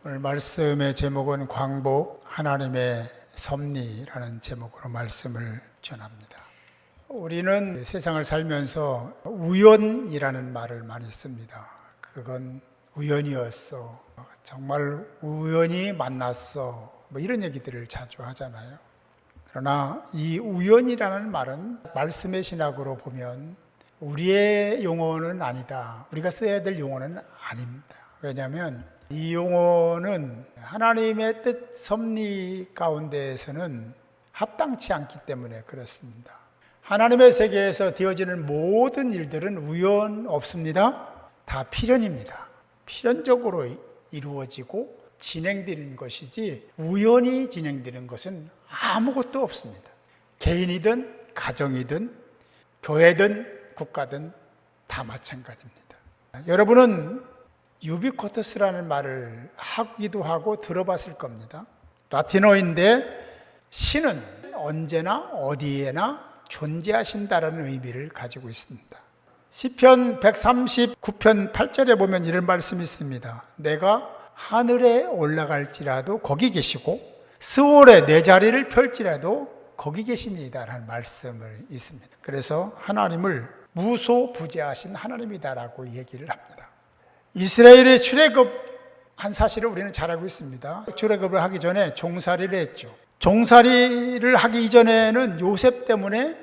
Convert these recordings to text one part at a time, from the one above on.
오늘 말씀의 제목은 광복 하나님의 섭리라는 제목으로 말씀을 전합니다. 우리는 세상을 살면서 우연이라는 말을 많이 씁니다. 그건 우연이었어, 정말 우연히 만났어, 이런 얘기들을 자주 하잖아요. 그러나 이 우연이라는 말은 말씀의 신학으로 보면 우리의 용어는 아니다, 우리가 써야 될 용어는 아닙니다. 왜냐하면 이 용어는 하나님의 뜻 섭리 가운데에서는 합당치 않기 때문에 그렇습니다. 하나님의 세계에서 되어지는 모든 일들은 우연 없습니다. 다 필연입니다. 필연적으로 이루어지고 진행되는 것이지 우연히 진행되는 것은 아무것도 없습니다. 개인이든 가정이든 교회든 국가든 다 마찬가지입니다. 여러분은 유비쿼터스라는 말을 하기도 하고 들어봤을 겁니다. 라틴어인데 신은 언제나 어디에나 존재하신다라는 의미를 가지고 있습니다. 시편 139편 8절에 보면 이런 말씀이 있습니다. 내가 하늘에 올라갈지라도 거기 계시고 스올에 내 자리를 펼지라도 거기 계시니이다라는 말씀을 있습니다. 그래서 하나님을 무소부재하신 하나님이다라고 얘기를 합니다. 이스라엘의 출애굽한 사실을 우리는 잘 알고 있습니다. 출애굽을 하기 전에 종살이를 했죠. 종살이를 하기 이전에는 요셉 때문에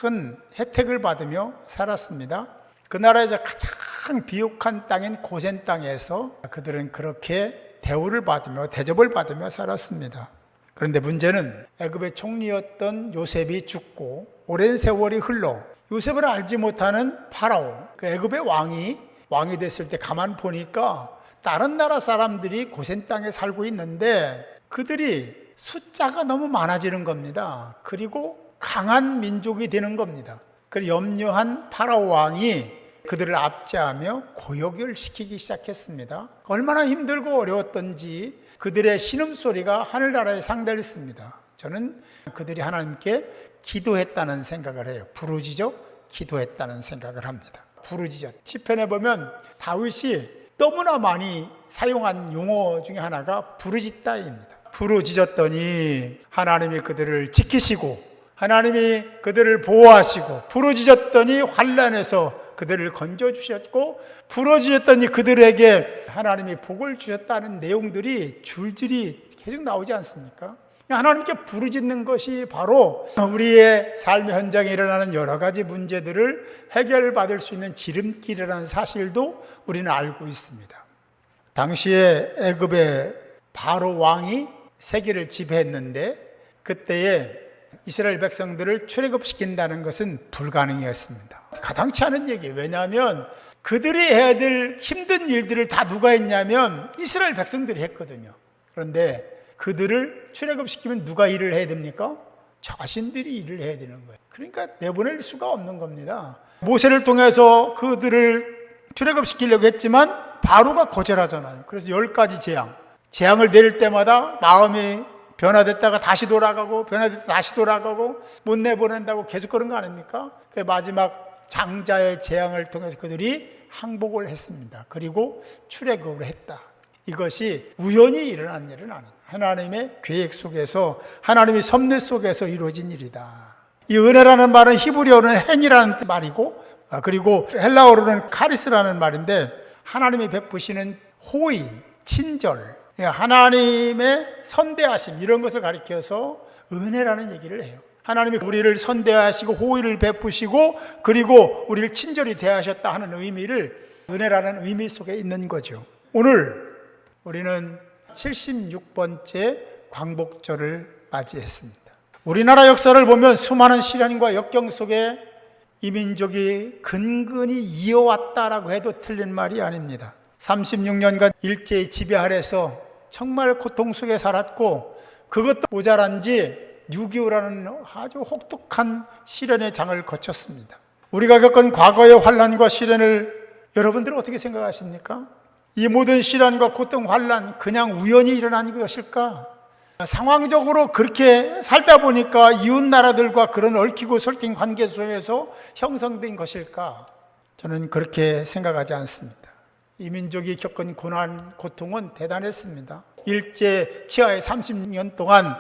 큰 혜택을 받으며 살았습니다. 그 나라에서 가장 비옥한 땅인 고센 땅에서 그들은 그렇게 대우를 받으며 대접을 받으며 살았습니다. 그런데 문제는 애굽의 총리였던 요셉이 죽고 오랜 세월이 흘러 요셉을 알지 못하는 파라오, 그 애굽의 왕이 됐을 때 가만 보니까 다른 나라 사람들이 고센 땅에 살고 있는데 그들이 숫자가 너무 많아지는 겁니다. 그리고 강한 민족이 되는 겁니다. 그래서 염려한 파라오 왕이 그들을 압제하며 고역을 시키기 시작했습니다. 얼마나 힘들고 어려웠던지 그들의 신음소리가 하늘나라에 상달했습니다. 저는 그들이 하나님께 기도했다는 생각을 해요. 부르짖어 기도했다는 생각을 합니다. 부르짖었. 시편에 보면 다윗이 너무나 많이 사용한 용어 중에 하나가 부르짖다입니다. 부르짖었더니 하나님이 그들을 지키시고 하나님이 그들을 보호하시고 부르짖었더니 환난에서 그들을 건져주셨고 부르짖었더니 그들에게 하나님이 복을 주셨다는 내용들이 줄줄이 계속 나오지 않습니까? 하나님께 부르짖는 것이 바로 우리의 삶의 현장에 일어나는 여러 가지 문제들을 해결받을 수 있는 지름길이라는 사실도 우리는 알고 있습니다. 당시에 애굽의 바로 왕이 세계를 지배했는데 그때에 이스라엘 백성들을 출애굽시킨다는 것은 불가능이었습니다. 가당치 않은 얘기예요. 왜냐하면 그들이 해야 될 힘든 일들을 다 누가 했냐면 이스라엘 백성들이 했거든요. 그런데 그들을 출애굽시키면 누가 일을 해야 됩니까? 자신들이 일을 해야 되는 거예요. 그러니까 내보낼 수가 없는 겁니다. 모세를 통해서 그들을 출애굽시키려고 했지만 바로가 거절하잖아요. 그래서 10가지 재앙을 내릴 때마다 마음이 변화됐다가 다시 돌아가고 변화됐다가 다시 돌아가고 못 내보낸다고 계속 그런 거 아닙니까? 그 마지막 장자의 재앙을 통해서 그들이 항복을 했습니다. 그리고 출애굽을 했다. 이것이 우연히 일어난 일은 아닙니다. 하나님의 계획 속에서 하나님의 섭리 속에서 이루어진 일이다. 이 은혜라는 말은 히브리어로는 헨이라는 말이고 그리고 헬라어로는 카리스라는 말인데 하나님이 베푸시는 호의, 친절, 하나님의 선대하심 이런 것을 가리켜서 은혜라는 얘기를 해요. 하나님이 우리를 선대하시고 호의를 베푸시고 그리고 우리를 친절히 대하셨다 하는 의미를 은혜라는 의미 속에 있는 거죠. 오늘 우리는 76번째 광복절을 맞이했습니다. 우리나라 역사를 보면 수많은 시련과 역경 속에 이 민족이 근근히 이어왔다라고 해도 틀린 말이 아닙니다. 36년간 일제의 지배 아래서 정말 고통 속에 살았고 그것도 모자란지 6.25라는 아주 혹독한 시련의 장을 거쳤습니다. 우리가 겪은 과거의 환난과 시련을 여러분들은 어떻게 생각하십니까? 이 모든 시련과 고통, 환난 그냥 우연히 일어난 것일까? 상황적으로 그렇게 살다 보니까 이웃 나라들과 그런 얽히고 설킨 관계 속에서 형성된 것일까? 저는 그렇게 생각하지 않습니다. 이 민족이 겪은 고난, 고통은 대단했습니다. 일제 치하에 30년 동안,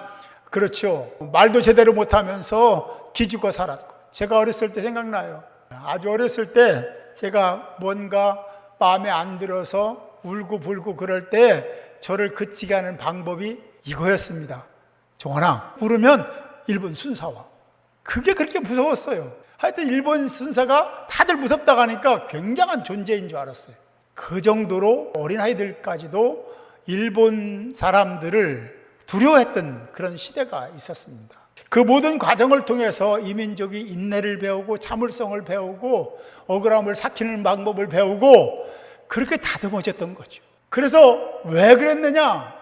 그렇죠, 말도 제대로 못하면서 기죽어 살았고, 제가 어렸을 때 생각나요. 아주 어렸을 때 제가 뭔가 마음에 안 들어서 울고 불고 그럴 때 저를 그치게 하는 방법이 이거였습니다. 종환아, 울으면 일본 순사와. 그게 그렇게 무서웠어요. 하여튼 일본 순사가 다들 무섭다고 하니까 굉장한 존재인 줄 알았어요. 그 정도로 어린아이들까지도 일본 사람들을 두려워했던 그런 시대가 있었습니다. 그 모든 과정을 통해서 이 민족이 인내를 배우고 참을성을 배우고 억울함을 삭히는 방법을 배우고 그렇게 다듬어졌던 거죠. 그래서 왜 그랬느냐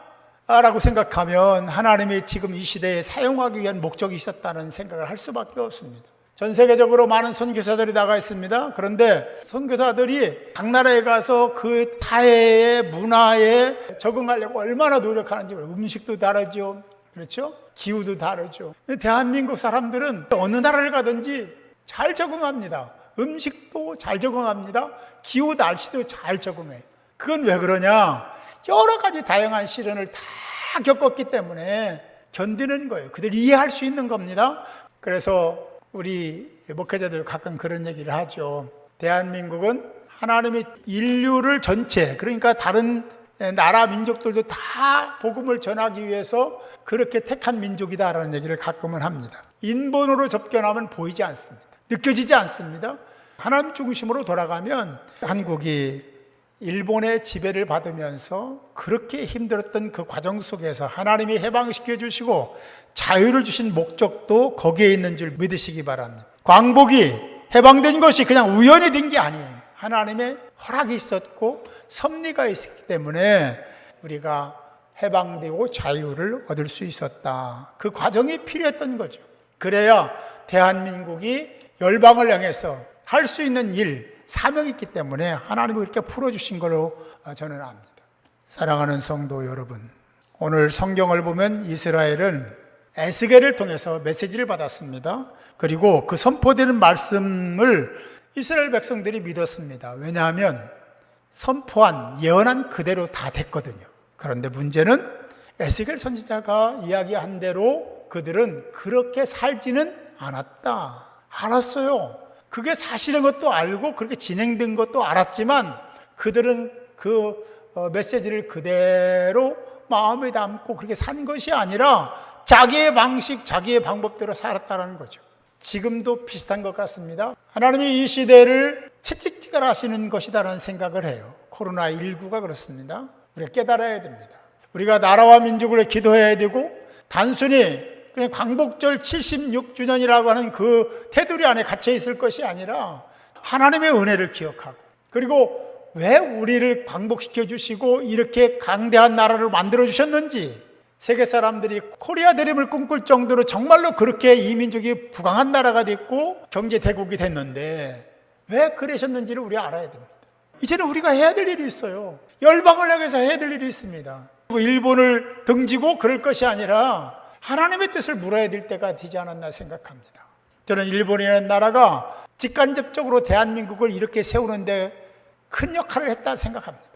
라고 생각하면 하나님이 지금 이 시대에 사용하기 위한 목적이 있었다는 생각을 할 수밖에 없습니다. 전 세계적으로 많은 선교사들이 나가 있습니다. 그런데 선교사들이 각 나라에 가서 그 타해의 문화에 적응하려고 얼마나 노력하는지 몰라요. 음식도 다르죠. 그렇죠? 기후도 다르죠. 대한민국 사람들은 어느 나라를 가든지 잘 적응합니다. 음식도 잘 적응합니다. 기후, 날씨도 잘 적응해요. 그건 왜 그러냐? 여러 가지 다양한 시련을 다 겪었기 때문에 견디는 거예요. 그들이 이해할 수 있는 겁니다. 그래서 우리 목회자들 가끔 그런 얘기를 하죠. 대한민국은 하나님의 인류를 전체, 그러니까 다른 나라 민족들도 다 복음을 전하기 위해서 그렇게 택한 민족이다라는 얘기를 가끔은 합니다. 인본으로 접견하면 보이지 않습니다. 느껴지지 않습니다. 하나님 중심으로 돌아가면 한국이 일본의 지배를 받으면서 그렇게 힘들었던 그 과정 속에서 하나님이 해방시켜 주시고 자유를 주신 목적도 거기에 있는 줄 믿으시기 바랍니다. 광복이 해방된 것이 그냥 우연히 된 게 아니에요. 하나님의 허락이 있었고 섭리가 있었기 때문에 우리가 해방되고 자유를 얻을 수 있었다. 그 과정이 필요했던 거죠. 그래야 대한민국이 열방을 향해서 할 수 있는 일, 사명이 있기 때문에 하나님이 그렇게 풀어주신 걸로 저는 압니다. 사랑하는 성도 여러분, 오늘 성경을 보면 이스라엘은 에스겔을 통해서 메시지를 받았습니다. 그리고 그 선포되는 말씀을 이스라엘 백성들이 믿었습니다. 왜냐하면 선포한, 예언한 그대로 다 됐거든요. 그런데 문제는 에스겔 선지자가 이야기한 대로 그들은 그렇게 살지는 않았다. 알았어요. 그게 사실인 것도 알고 그렇게 진행된 것도 알았지만 그들은 그 메시지를 그대로 마음에 담고 그렇게 산 것이 아니라 자기의 방식, 자기의 방법대로 살았다는 거죠. 지금도 비슷한 것 같습니다. 하나님이 이 시대를 채찍질을 하시는 것이다라는 생각을 해요. 코로나19가 그렇습니다. 우리가 깨달아야 됩니다. 우리가 나라와 민족을 기도해야 되고 단순히 그냥 광복절 76주년이라고 하는 그 테두리 안에 갇혀 있을 것이 아니라 하나님의 은혜를 기억하고, 그리고 왜 우리를 광복시켜 주시고 이렇게 강대한 나라를 만들어 주셨는지, 세계 사람들이 코리아 대립을 꿈꿀 정도로 정말로 그렇게 이 민족이 부강한 나라가 됐고 경제 대국이 됐는데 왜 그러셨는지를 우리가 알아야 됩니다. 이제는 우리가 해야 될 일이 있어요. 열방을 향해서 해야 될 일이 있습니다. 일본을 등지고 그럴 것이 아니라 하나님의 뜻을 물어야 될 때가 되지 않았나 생각합니다. 저는 일본이라는 나라가 직간접적으로 대한민국을 이렇게 세우는데 큰 역할을 했다 생각합니다.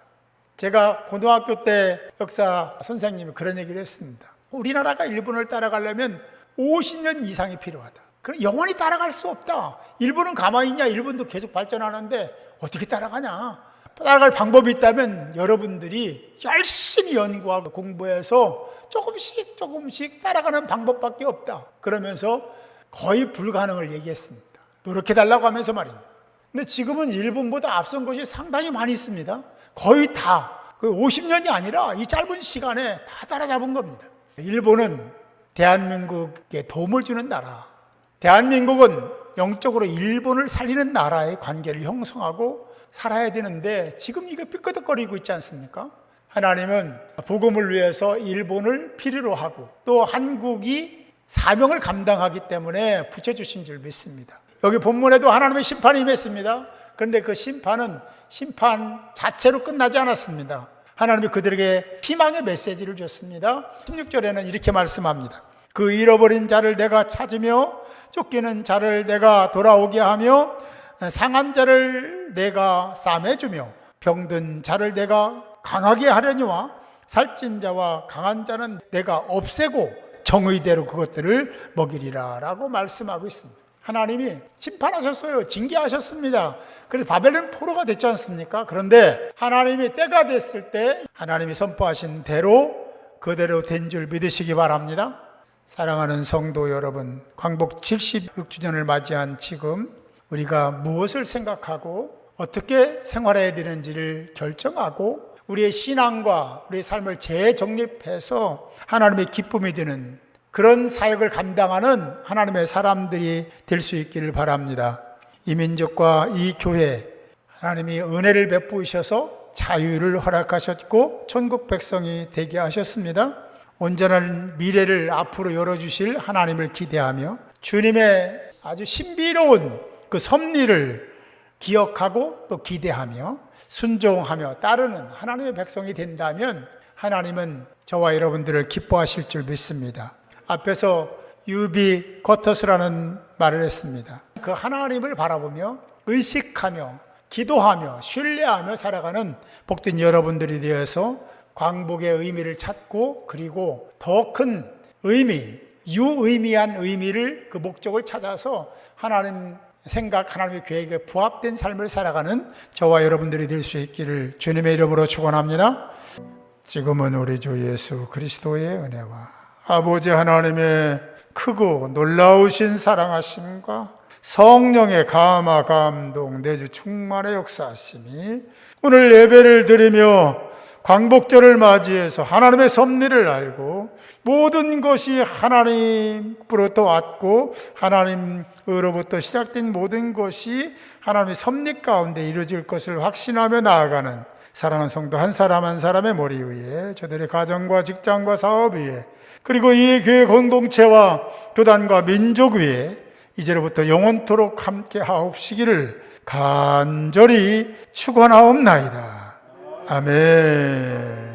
제가 고등학교 때 역사 선생님이 그런 얘기를 했습니다. 우리나라가 일본을 따라가려면 50년 이상이 필요하다. 그럼 영원히 따라갈 수 없다. 일본은 가만히 있냐? 일본도 계속 발전하는데 어떻게 따라가냐? 따라갈 방법이 있다면 여러분들이 열심히 연구하고 공부해서 조금씩 따라가는 방법밖에 없다. 그러면서 거의 불가능을 얘기했습니다. 노력해달라고 하면서 말입니다. 근데 지금은 일본보다 앞선 것이 상당히 많이 있습니다. 거의 다, 그 50년이 아니라 이 짧은 시간에 다 따라잡은 겁니다. 일본은 대한민국에 도움을 주는 나라, 대한민국은 영적으로 일본을 살리는 나라의 관계를 형성하고 살아야 되는데 지금 이거 삐끄덕거리고 있지 않습니까? 하나님은 복음을 위해서 일본을 필요로 하고 또 한국이 사명을 감당하기 때문에 붙여주신 줄 믿습니다. 여기 본문에도 하나님의 심판이 임했습니다. 그런데 그 심판은 심판 자체로 끝나지 않았습니다. 하나님이 그들에게 희망의 메시지를 줬습니다. 16절에는 이렇게 말씀합니다. 그 잃어버린 자를 내가 찾으며 쫓기는 자를 내가 돌아오게 하며 상한 자를 내가 싸매주며 병든 자를 내가 강하게 하려니와 살찐 자와 강한 자는 내가 없애고 정의대로 그것들을 먹이리라 라고 말씀하고 있습니다. 하나님이 심판하셨어요. 징계하셨습니다. 그래서 바벨론 포로가 됐지 않습니까? 그런데 하나님이 때가 됐을 때 하나님이 선포하신 대로 그대로 된 줄 믿으시기 바랍니다. 사랑하는 성도 여러분, 광복 76주년을 맞이한 지금 우리가 무엇을 생각하고 어떻게 생활해야 되는지를 결정하고 우리의 신앙과 우리의 삶을 재정립해서 하나님의 기쁨이 되는 그런 사역을 감당하는 하나님의 사람들이 될 수 있기를 바랍니다. 이 민족과 이 교회, 하나님이 은혜를 베푸셔서 자유를 허락하셨고 천국 백성이 되게 하셨습니다. 온전한 미래를 앞으로 열어주실 하나님을 기대하며 주님의 아주 신비로운 그 섭리를 기억하고 또 기대하며 순종하며 따르는 하나님의 백성이 된다면 하나님은 저와 여러분들을 기뻐하실 줄 믿습니다. 앞에서 유비 쿼터스라는 말을 했습니다. 그 하나님을 바라보며 의식하며 기도하며 신뢰하며 살아가는 복된 여러분들이 되어서 광복의 의미를 찾고 그리고 더 큰 의미, 유의미한 의미를 그 목적을 찾아서 하나님 생각, 하나님의 계획에 부합된 삶을 살아가는 저와 여러분들이 될 수 있기를 주님의 이름으로 축원합니다. 지금은 우리 주 예수 그리스도의 은혜와 아버지 하나님의 크고 놀라우신 사랑하심과 성령의 감화 감동 내주 충만의 역사하심이 오늘 예배를 드리며 광복절을 맞이해서 하나님의 섭리를 알고 모든 것이 하나님으로부터 왔고 하나님으로부터 시작된 모든 것이 하나님의 섭리 가운데 이루어질 것을 확신하며 나아가는 사랑하는 성도 한 사람 한 사람의 머리 위에 저들의 가정과 직장과 사업 위에 그리고 이 교회 공동체와 교단과 민족 위에 이제로부터 영원토록 함께 하옵시기를 간절히 축원하옵나이다. 아멘.